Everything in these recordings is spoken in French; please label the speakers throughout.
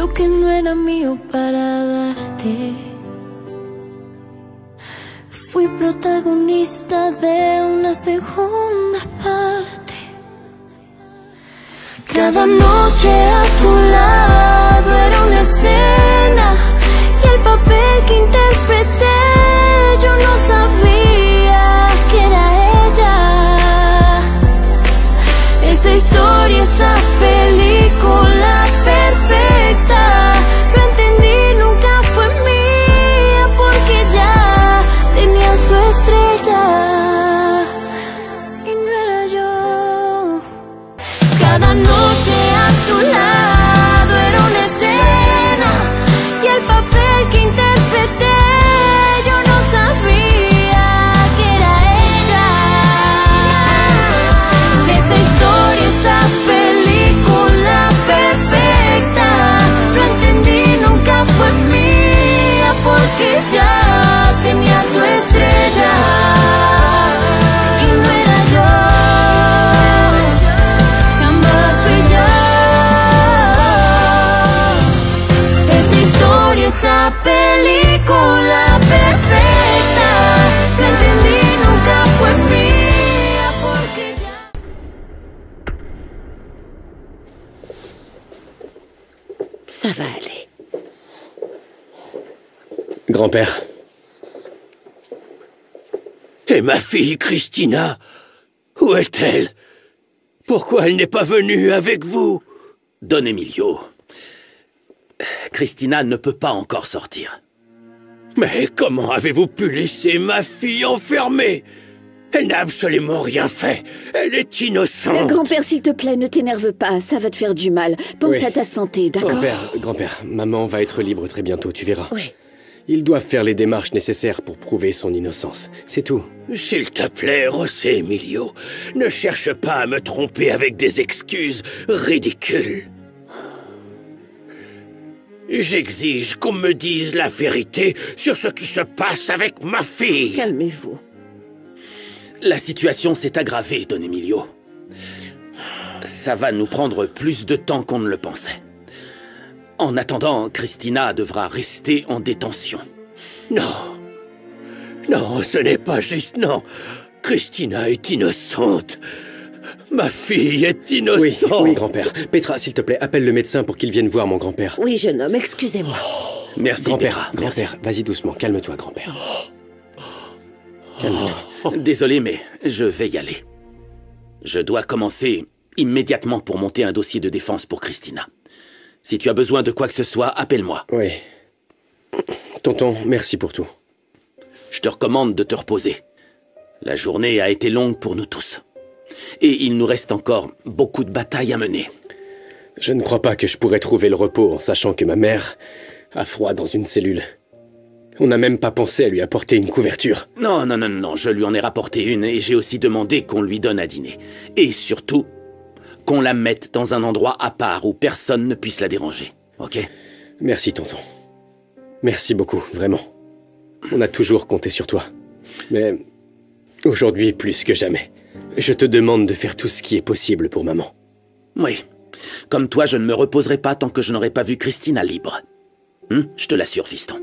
Speaker 1: lo que no era mío para darte. Fui protagonista de una segunda parte. Cada noche a tu lado era una escena, y el papel que interpreté yo no sabía que era ella. Esa historia, esa película perfecta, lo entendí, nunca fue mía porque ya tenía su estrella y no era yo. Cada noche a tu lado era una escena, y el papel que interpreté yo no sabía que era ella. Esa historia, esa película perfecta, lo entendí, nunca fue mía porque ya tenía su estrella y no era yo. Jamás fui yo. Esa historia, esa película perfecta, lo entendí, nunca fue mía porque ya.
Speaker 2: Ça va aller.
Speaker 3: Grand-père.
Speaker 4: Et ma fille, Christina, où est-elle? Pourquoi elle n'est pas venue avec vous? Don Emilio, Christina ne peut pas encore sortir. Mais comment avez-vous pu laisser ma fille enfermée? Elle n'a absolument rien fait. Elle est innocente.
Speaker 2: Grand-père, s'il te plaît, ne t'énerve pas, ça va te faire du mal. Pense
Speaker 3: Oui.
Speaker 2: à ta santé, d'accord?
Speaker 3: Grand-père, maman va être libre très bientôt, tu verras.
Speaker 2: Oui.
Speaker 3: Ils doivent faire les démarches nécessaires pour prouver son innocence. C'est tout.
Speaker 4: S'il te plaît, José Emilio, ne cherche pas à me tromper avec des excuses ridicules. J'exige qu'on me dise la vérité sur ce qui se passe avec ma fille.
Speaker 2: Calmez-vous.
Speaker 4: La situation s'est aggravée, Don Emilio. Ça va nous prendre plus de temps qu'on ne le pensait. En attendant, Christina devra rester en détention. Non. Non, ce n'est pas juste, non. Christina est innocente. Ma fille est innocente.
Speaker 3: Oui, grand-père. Petra, s'il te plaît, appelle le médecin pour qu'il vienne voir mon grand-père.
Speaker 2: Oui, jeune homme, excusez-moi.
Speaker 4: Merci,
Speaker 3: Grand-père,
Speaker 4: Petra.
Speaker 3: grand-père, vas-y doucement, calme-toi, grand-père. Calme-toi.
Speaker 4: Désolé, mais je vais y aller. Je dois commencer immédiatement pour monter un dossier de défense pour Christina. Si tu as besoin de quoi que ce soit, appelle-moi.
Speaker 3: Oui. Tonton, merci pour tout.
Speaker 4: Je te recommande de te reposer. La journée a été longue pour nous tous. Et il nous reste encore beaucoup de batailles à mener.
Speaker 3: Je ne crois pas que je pourrais trouver le repos en sachant que ma mère a froid dans une cellule. On n'a même pas pensé à lui apporter une couverture.
Speaker 4: Non, non, non, non, je lui en ai rapporté une et j'ai aussi demandé qu'on lui donne à dîner. Et surtout, qu'on la mette dans un endroit à part où personne ne puisse la déranger. Ok?
Speaker 3: Merci, tonton. Merci beaucoup, vraiment. On a toujours compté sur toi. Mais aujourd'hui, plus que jamais, je te demande de faire tout ce qui est possible pour maman.
Speaker 4: Oui. Comme toi, je ne me reposerai pas tant que je n'aurai pas vu Christina libre. Je te l'assure, fiston.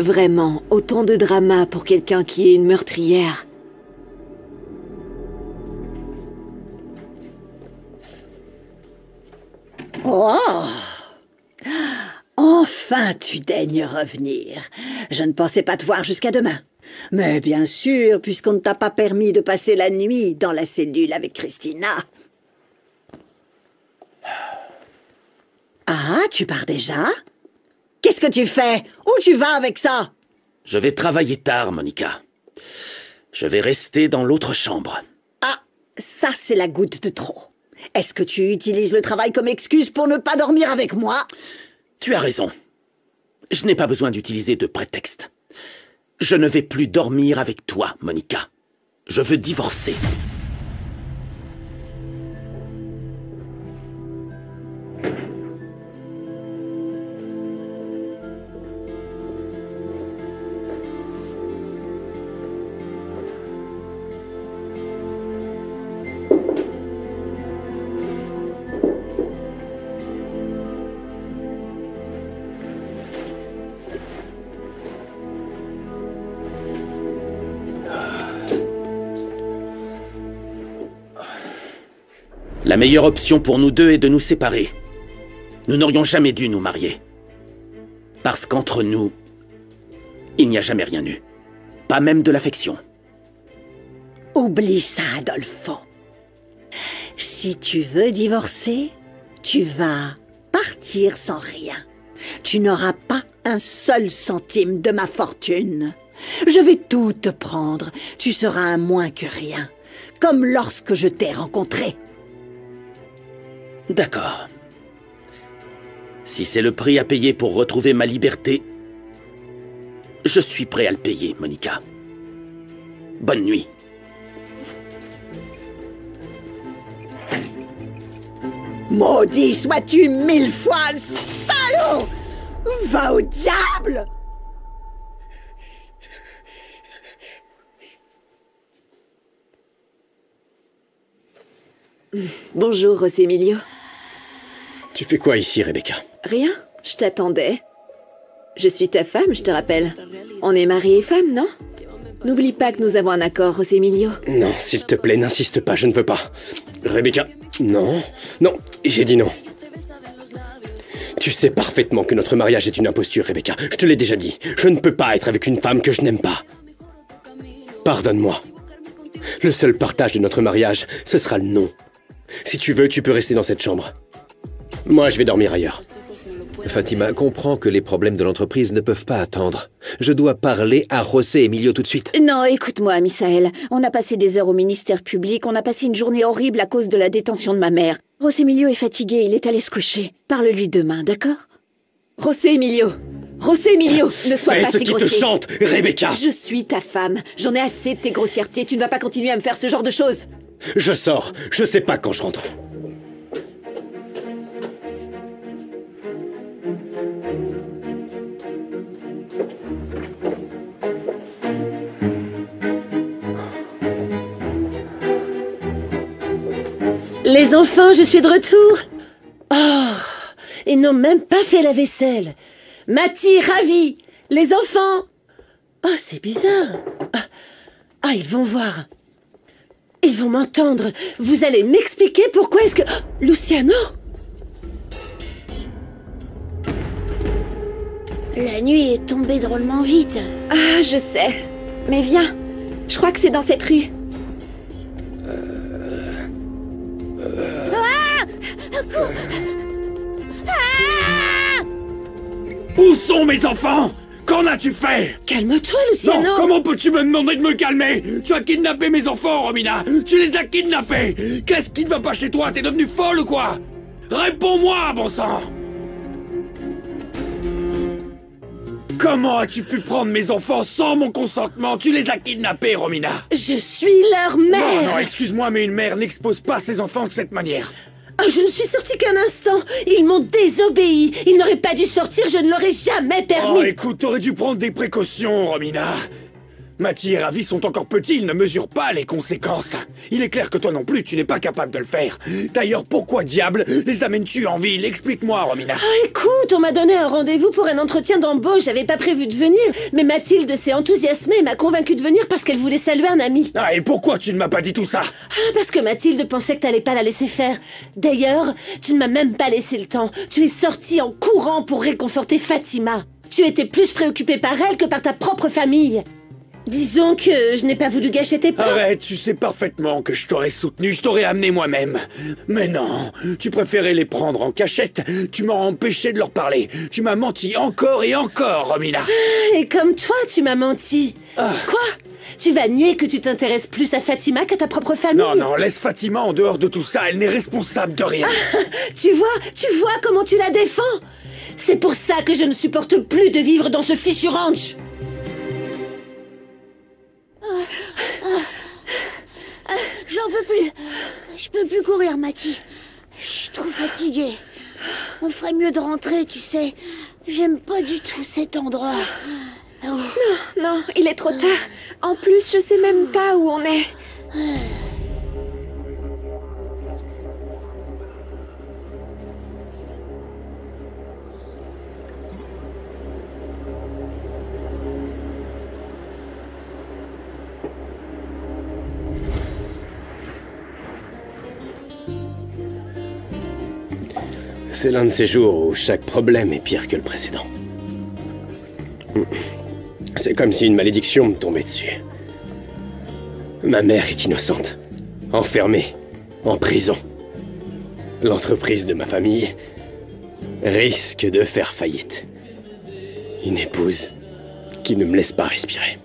Speaker 2: Vraiment, autant de drama pour quelqu'un qui est une meurtrière.
Speaker 5: Oh! Enfin, tu daignes revenir. Je ne pensais pas te voir jusqu'à demain. Mais bien sûr, puisqu'on ne t'a pas permis de passer la nuit dans la cellule avec Christina. Ah, tu pars déjà? Qu'est-ce que tu fais? Où tu vas avec ça?
Speaker 4: Je vais travailler tard, Monica. Je vais rester dans l'autre chambre.
Speaker 5: Ah, ça c'est la goutte de trop. Est-ce que tu utilises le travail comme excuse pour ne pas dormir avec moi?
Speaker 4: Tu as raison. Je n'ai pas besoin d'utiliser de prétexte. Je ne vais plus dormir avec toi, Monica. Je veux divorcer. La meilleure option pour nous deux est de nous séparer. Nous n'aurions jamais dû nous marier. Parce qu'entre nous, il n'y a jamais rien eu. Pas même de l'affection.
Speaker 5: Oublie ça, Adolfo. Si tu veux divorcer, tu vas partir sans rien. Tu n'auras pas un seul centime de ma fortune. Je vais tout te prendre. Tu seras un moins que rien. Comme lorsque je t'ai rencontré.
Speaker 4: D'accord. Si c'est le prix à payer pour retrouver ma liberté, je suis prêt à le payer, Monica. Bonne nuit.
Speaker 5: Maudit sois-tu 1000 fois, salaud! Va au diable!
Speaker 2: Bonjour, José Emilio.
Speaker 3: Tu fais quoi ici, Rebecca?
Speaker 2: Rien, je t'attendais. Je suis ta femme, je te rappelle. On est mari et femme, non? N'oublie pas que nous avons un accord, José Emilio.
Speaker 3: Non, s'il te plaît, n'insiste pas, je ne veux pas. Rebecca, non, non, j'ai dit non. Tu sais parfaitement que notre mariage est une imposture, Rebecca. Je te l'ai déjà dit. Je ne peux pas être avec une femme que je n'aime pas. Pardonne-moi. Le seul partage de notre mariage, ce sera le non. Si tu veux, tu peux rester dans cette chambre. Moi, je vais dormir ailleurs.
Speaker 6: Fatima, comprends que les problèmes de l'entreprise ne peuvent pas attendre. Je dois parler à José Emilio tout de suite.
Speaker 7: Non, écoute-moi, Misaël. On a passé des heures au ministère public, on a passé une journée horrible à cause de la détention de ma mère. José Emilio est fatigué, il est allé se coucher. Parle-lui demain, d'accord?
Speaker 2: José Emilio! José Emilio! Ne sois
Speaker 3: Fais
Speaker 2: pas
Speaker 3: ce
Speaker 2: si
Speaker 3: qui te
Speaker 2: grossier.
Speaker 3: chante, Rebecca!
Speaker 2: Je suis ta femme. J'en ai assez de tes grossièretés. Tu ne vas pas continuer à me faire ce genre de choses.
Speaker 3: Je sors. Je sais pas quand je rentre.
Speaker 8: Les enfants, je suis de retour. Oh, ils n'ont même pas fait la vaisselle. Mathie, ravie. Les enfants. Oh, c'est bizarre. Ah, ils vont voir. Ils vont m'entendre. Vous allez m'expliquer pourquoi est-ce que... Oh, Luciano.
Speaker 7: La nuit est tombée drôlement vite.
Speaker 2: Ah, je sais. Mais viens. Je crois que c'est dans cette rue.
Speaker 4: Où sont mes enfants? Qu'en as-tu fait?
Speaker 8: Calme-toi,
Speaker 4: Non,
Speaker 8: Luciano.
Speaker 4: comment peux-tu me demander de me calmer? Tu as kidnappé mes enfants, Romina. Tu les as kidnappés. Qu'est-ce qui ne va pas chez toi? T'es devenue folle ou quoi? Réponds-moi, bon sang. Comment as-tu pu prendre mes enfants sans mon consentement? Tu les as kidnappés, Romina.
Speaker 8: Je suis leur mère.
Speaker 4: Non, non, excuse-moi, mais une mère n'expose pas ses enfants de cette manière.
Speaker 8: Oh, je ne suis sortie qu'un instant. Ils m'ont désobéi. Ils n'auraient pas dû sortir, je ne l'aurais jamais permis.
Speaker 4: Oh, écoute, t'aurais dû prendre des précautions, Romina. Mathie et Ravi sont encore petits, ils ne mesurent pas les conséquences. Il est clair que toi non plus, tu n'es pas capable de le faire. D'ailleurs, pourquoi diable les amènes-tu en ville? Explique-moi, Romina.
Speaker 8: Ah, écoute, on m'a donné un rendez-vous pour un entretien d'embauche. J'avais pas prévu de venir, mais Mathilde s'est enthousiasmée et m'a convaincue de venir parce qu'elle voulait saluer un ami.
Speaker 4: Ah, et pourquoi tu ne m'as pas dit tout ça?
Speaker 8: Ah, parce que Mathilde pensait que t'allais pas la laisser faire. D'ailleurs, tu ne m'as même pas laissé le temps. Tu es sortie en courant pour réconforter Fatima. Tu étais plus préoccupée par elle que par ta propre famille. Disons que je n'ai pas voulu gâcher tes plans.
Speaker 4: Arrête, tu sais parfaitement que je t'aurais soutenu, je t'aurais amené moi-même. Mais non, tu préférais les prendre en cachette, tu m'as empêché de leur parler. Tu m'as menti encore et encore, Romina.
Speaker 8: Et comme toi, tu m'as menti. Quoi? Tu vas nier que tu t'intéresses plus à Fatima qu'à ta propre famille?
Speaker 4: Non, non, laisse Fatima en dehors de tout ça, elle n'est responsable de rien.
Speaker 8: Tu vois comment tu la défends? C'est pour ça que je ne supporte plus de vivre dans ce fichu ranch.
Speaker 7: J'en peux plus. Je peux plus courir, Mathie. Je suis trop fatiguée. On ferait mieux de rentrer, tu sais. J'aime pas du tout cet endroit. Oh.
Speaker 2: Non, il est trop tard. En plus, je sais même pas où on est.
Speaker 3: C'est l'un de ces jours où chaque problème est pire que le précédent. C'est comme si une malédiction me tombait dessus. Ma mère est innocente, enfermée, en prison. L'entreprise de ma famille risque de faire faillite. Une épouse qui ne me laisse pas respirer.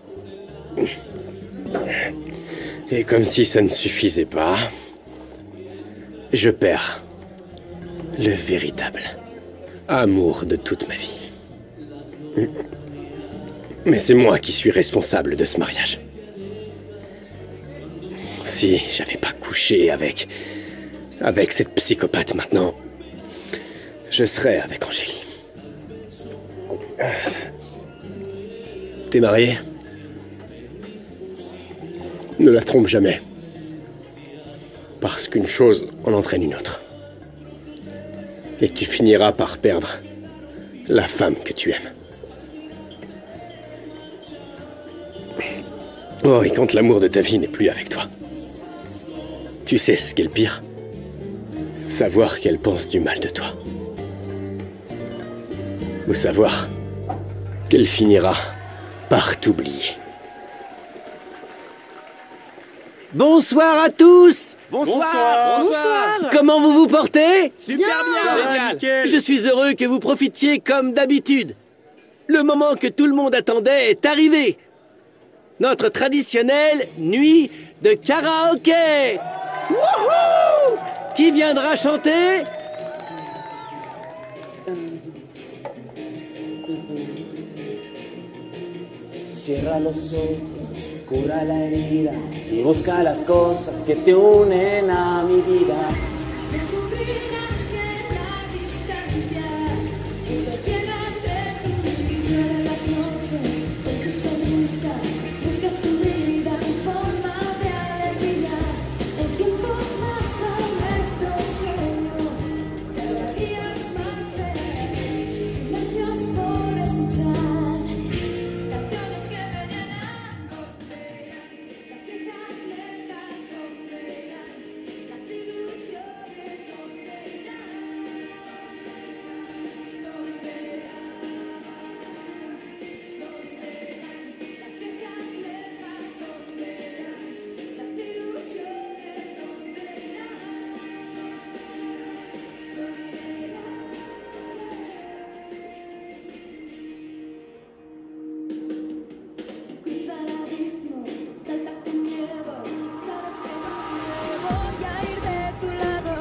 Speaker 3: Et comme si ça ne suffisait pas, je perds le véritable amour de toute ma vie. Mais c'est moi qui suis responsable de ce mariage. Si j'avais pas couché avec cette psychopathe maintenant, je serais avec Angélie. T'es marié? Ne la trompe jamais. Parce qu'une chose en entraîne une autre. Et tu finiras par perdre la femme que tu aimes. Oh, et quand l'amour de ta vie n'est plus avec toi. Tu sais ce qu'est le pire? Savoir qu'elle pense du mal de toi. Ou savoir qu'elle finira par t'oublier.
Speaker 8: Bonsoir à tous.
Speaker 4: Bonsoir.
Speaker 8: Comment vous vous portez?
Speaker 4: Super bien.
Speaker 8: Je suis heureux que vous profitiez comme d'habitude. Le moment que tout le monde attendait est arrivé. Notre traditionnelle nuit de karaoké. Wouhou! Qui viendra chanter?
Speaker 9: Cierra los ojos, cura la herida y busca las cosas que te unen a mi vida.
Speaker 1: Descubrirás que la distancia se pierde entre tú y yo. En las noches, con tu sonrisa, buscas tu vida en forma de alegría. El tiempo pasa nuestro sueño, cada día es más real. Silencios por escuchar, canciones que me llenan, golpean, las viejas letras golpean, las ilusiones donde irán, donde irán, donde irán, las viejas letras golpean, las ilusiones donde irán, donde irán. Cruza el abismo, salta sin miedo, sabes que no me voy a ir de tu lado.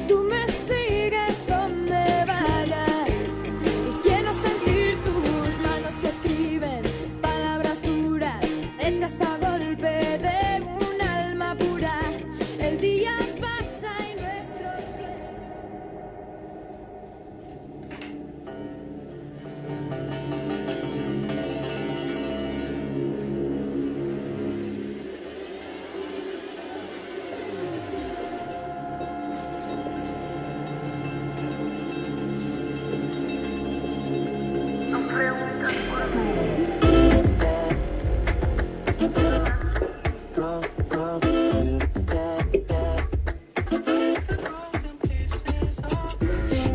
Speaker 1: Tú me sigues donde vaya y quiero sentir tus manos que escriben palabras duras hechas a golpe de un alma pura. El día pasa y nuestros sueños.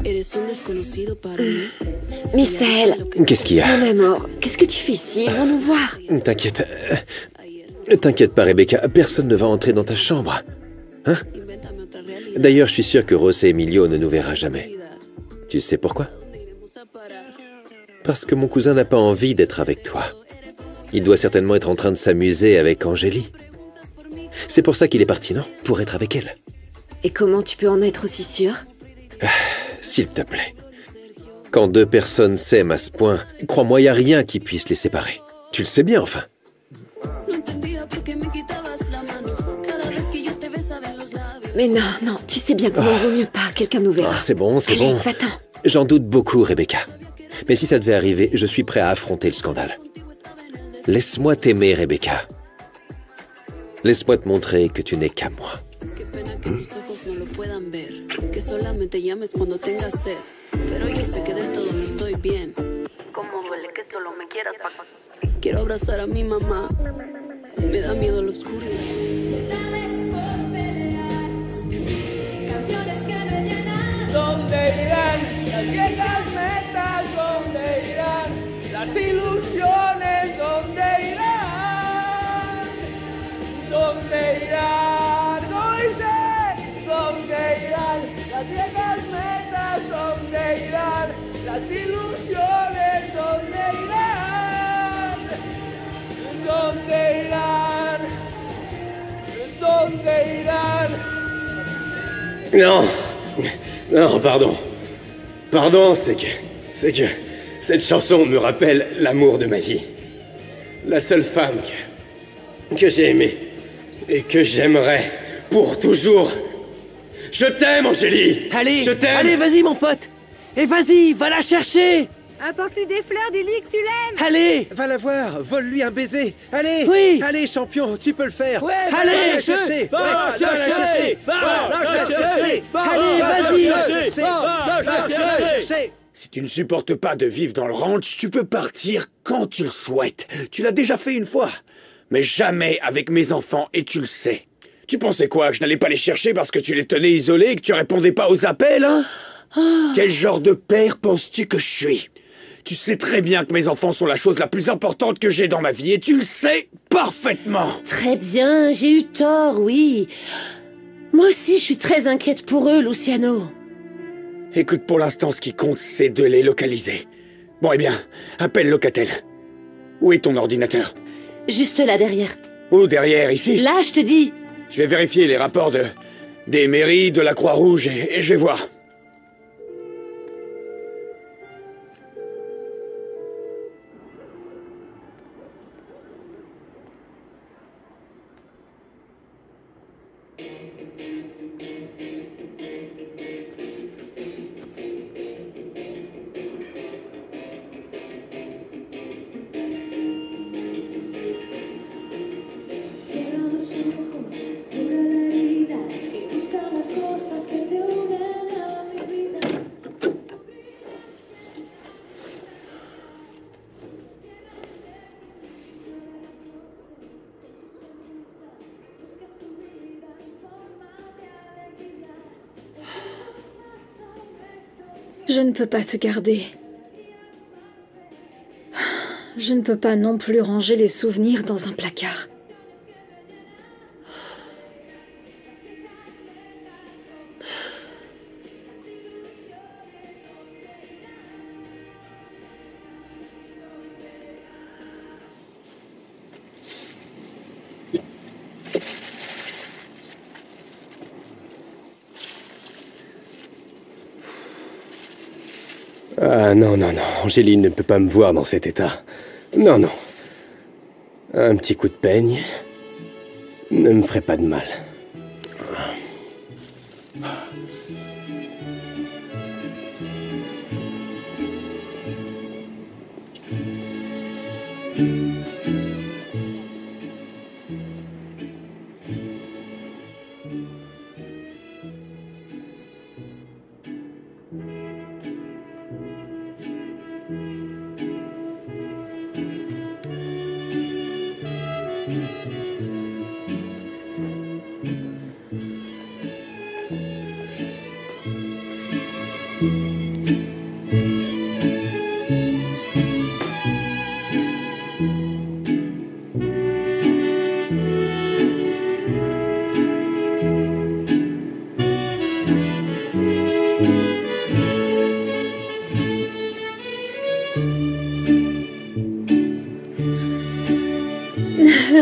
Speaker 10: Eres un desconocido para mí.
Speaker 2: Michel,
Speaker 6: Qu'est-ce qu'il y a?
Speaker 2: mon amour, qu'est-ce que tu fais ici? Ils vont nous voir.
Speaker 6: T'inquiète. T'inquiète pas, Rebecca. Personne ne va entrer dans ta chambre. Hein?
Speaker 10: Invéntame otra realidad.
Speaker 6: D'ailleurs, je suis sûr que José Emilio ne nous verra jamais. Tu sais pourquoi?
Speaker 10: ¿Dónde iremos a parar?
Speaker 6: Parce que mon cousin n'a pas envie d'être avec toi. Il doit certainement être en train de s'amuser avec Angélie. C'est pour ça qu'il est parti, non? Pour être avec elle.
Speaker 2: Et comment tu peux en être aussi sûr?
Speaker 6: S'il te plaît. Quand deux personnes s'aiment à ce point, crois-moi, il n'y a rien qui puisse les séparer. Tu le sais bien, enfin.
Speaker 10: No entendía por qué me quitabas la mano. Cada vez que yo te besaba en los labios.
Speaker 2: Mais non, non, tu sais bien qu'il ne vaut mieux pas. Quelqu'un nous verra.
Speaker 6: Ah, c'est bon, c'est
Speaker 2: Allez,
Speaker 6: bon.
Speaker 2: va-t'en.
Speaker 6: J'en doute beaucoup, Rebecca. Mais si ça devait arriver, je suis prêt à affronter le scandale. Laisse-moi t'aimer, Rebecca. Laisse-moi te montrer que tu n'es qu'à moi.
Speaker 10: Qué pena que tus ojos no lo puedan ver. Que solamente llames cuando tengas sed. Pero yo sé que del todo no estoy bien. Cómo duele que solo me quieras para... Quiero abrazar a mi mamá. Me da miedo la oscuridad.
Speaker 1: Dame por pelear, canciones que me llenan.
Speaker 9: ¿Dónde irá? ¿Dónde irán? ¿Dónde irán? Las viejas metas, ¿dónde irán? Las ilusiones, ¿dónde irán? ¿Dónde irán? ¿Dónde irán?
Speaker 3: Non, non, pardon. Pardon, c'est que cette chanson me rappelle l'amour de ma vie. La seule femme que j'ai aimée et que j'aimerais pour toujours. Je t'aime, Angélie.
Speaker 8: Allez,
Speaker 3: je t'aime.
Speaker 8: Allez, vas-y, mon pote. Et vas-y, va la chercher.
Speaker 11: Apporte-lui des fleurs, dis-lui que tu l'aimes.
Speaker 8: Allez.
Speaker 6: Va la voir, vole-lui un baiser. Allez,
Speaker 8: Oui.
Speaker 6: allez, champion, tu peux le faire.
Speaker 8: Ouais,
Speaker 6: allez,
Speaker 8: va
Speaker 6: va la
Speaker 8: la
Speaker 6: chercher.
Speaker 8: Va la
Speaker 6: Ouais, va la chercher.
Speaker 8: Va la
Speaker 6: chercher.
Speaker 8: Allez, vas-y.
Speaker 6: Va la chercher.
Speaker 12: Si tu ne supportes pas de vivre dans le ranch, tu peux partir quand tu le souhaites. Tu l'as déjà fait une fois. Mais jamais avec mes enfants, et tu le sais. Tu pensais quoi, que je n'allais pas les chercher parce que tu les tenais isolés et que tu répondais pas aux appels, hein? Quel genre de père penses-tu que je suis? Tu sais très bien que mes enfants sont la chose la plus importante que j'ai dans ma vie, et tu le sais parfaitement.
Speaker 8: Très bien, j'ai eu tort, oui. Moi aussi, je suis très inquiète pour eux, Luciano.
Speaker 12: Écoute, pour l'instant, ce qui compte, c'est de les localiser. Bon, eh bien, appelle Locatel. Où est ton ordinateur?
Speaker 8: Juste là, derrière.
Speaker 12: Où, derrière, ici?
Speaker 8: Là, je te dis.
Speaker 12: Je vais vérifier les rapports des mairies, de la Croix-Rouge, et je vais voir.
Speaker 11: Je ne peux pas te garder. Je ne peux pas non plus ranger les souvenirs dans un placard.
Speaker 3: Ah non, non, non, Angéline ne peut pas me voir dans cet état. Non, non. Un petit coup de peigne ne me ferait pas de mal.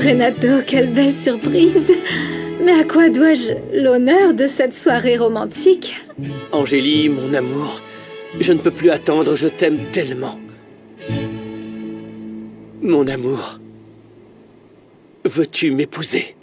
Speaker 11: Renato, quelle belle surprise! Mais à quoi dois-je l'honneur de cette soirée romantique?
Speaker 8: Angélie, mon amour, je ne peux plus attendre, je t'aime tellement. Mon amour, veux-tu m'épouser?